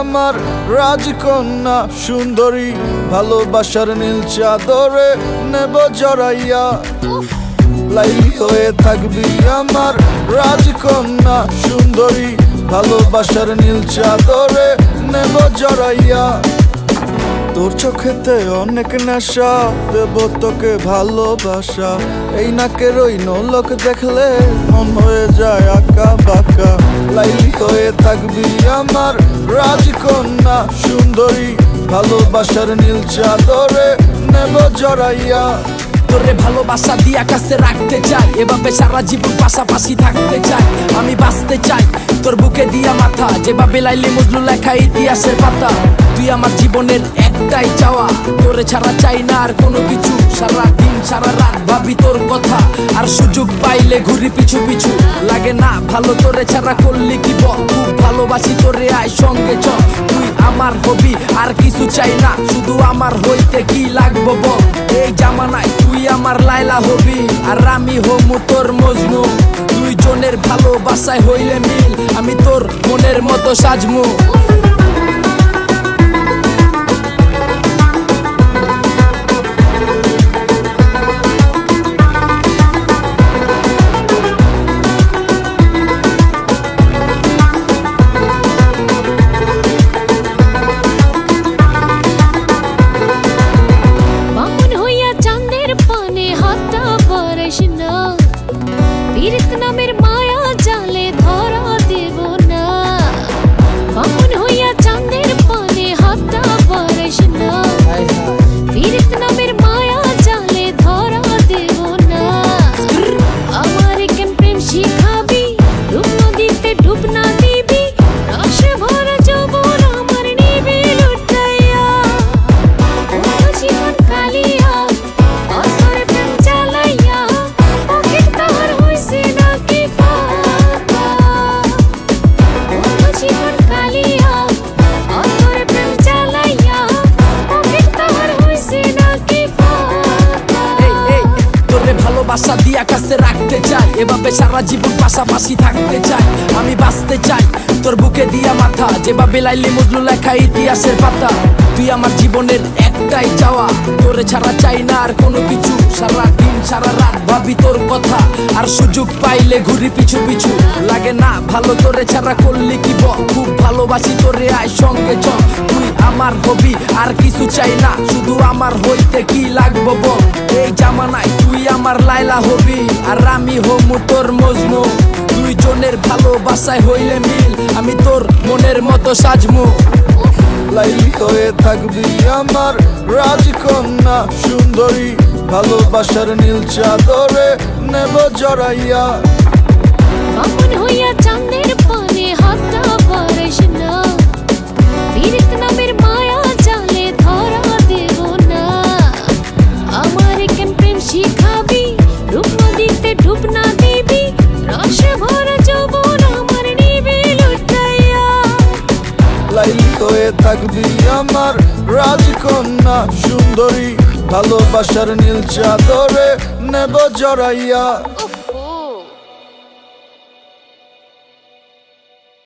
আমার রাজকন্যা সুন্দরী, ভালোবাসার নীল চাদরে নেব জড়াইয়া। লাইলি হয়ে থাকবি আমার রাজকন্যা সুন্দরী, ভালোবাসার নীল চাদরে নেব জড়াইয়া। তোর চোখেতে অনেক নেশা, দেব তোকে ভালোবাসা। এই নাকের ওই নোলক দেখলে মন হয়ে যায় আঁকা বাঁকা। লাইলি হয়ে থাকবি আমার রাজকন্যা সুন্দরী, ভালোবাসার নীল চাদরে নেব জড়াইয়া। তোরে ভালোবাসা দিয়া কাছে রাখতে চাই, এভাবে সারা জীবন পাশাপাশি থাকতে চাই। আমি বাঁচতে চাই তোর বুকে দিয়া মাথা, যেভাবে লাইলি মজনু লেখা ইতিহাসের পাতা। তুই আমার জীবনের একটাই চাওয়া, তোরে ছাড়া চাই না আর কোনো কিছু। সারা দিন সারা রাত ভাবি তোর কথা, আর সুযোগ পাইলে ঘুরি পিছু পিছু। লাগে না ভালো তোরে ছাড়া করলি কি বল, খুব ভালোবাসি তোরে আয় সঙ্গে চল। তুই আমার হবি আর কিছু চাই না, শুধু আমার হইতে কি লাগবো বল। এই জামানায় তুই আমার লাইলা হবি আর আমি হমু তোর মজনু। দুইজনের ভালোবাসায় হইলে মিল, আমি তোর মনের মতো সাজমু। পীড়িত নামের মায়া জালে ধরা দেব না, বামন হইয়া চাঁদের পানে হাতটা বাড়াইস না। পীড়িত নামের মায়া জালে ধরা দেব না। আমার কেন প্রেম শিখাবি, ডুব নদীতে ডুব না দিবি। রসে ভরা যৌবন আমার নিবি লুটাইয়া। জীবন কালিয়া অতরে প্রেম চালাইয়া, পকেট তাহার হইছে নাকি পাকা। জীবন কালিয়া অতরে প্রেম চালাইয়া, পকেট তাহার হইছে নাকি পাকা। তোরে ভালোবাসা দিয়া কাছে রাখতে চাই, এভাবে সারা জীবন পাশাপাশি থাকতে চাই। আমি বাঁচতে চাই তোর বুকে দিয়া মাথা, যেভাবে লাইলি মজনু লেখা ইতিহাসের পাতা। তুই আমার জীবনের একটাই চাওয়া, তোরে ছাড়া চাই না আর কোনো কিছু। সারা দিন সারা রাত ভাবি তোর কথা, আর সুযোগ পাইলে ঘুরি পিছু পিছু। লাগে না ভালো তোরে ছাড়া করলি কি বল, খুব ভালোবাসি তোরে আয় সঙ্গে চল। তুই আমার হবি আর কিছু চাই না, শুধু আমার হইতে কি লাগবো বল। এই জামানায় তুই আমার লাইলা হবি আর আমি হমু তোর মজনু। দুইজনের ভালোবাসায় হইলে মিল, আমি তোর মনের মতো সাজমু। লাইলি হয়ে থাকবি আমার রাজকন্যা সুন্দরী, ভালোবাসার নীল চাদরে নেব জড়াইয়া। বামন হইয়া চাঁদের পানে হাতটা বাড়াইস না। পীড়িত নামের মায়া জালে ধরা দেব না। আমার কেন প্রেম শিখাবি, রূপ নদীতে ডুব না দিবি। রসে ভরা যৌবন আমার নিবি লুটাইয়া। লাইলি হয়ে থাকবি আমার রাজকন্যা সুন্দরী, ভালোবাসার নীল চাদরে নেব জড়াইয়া।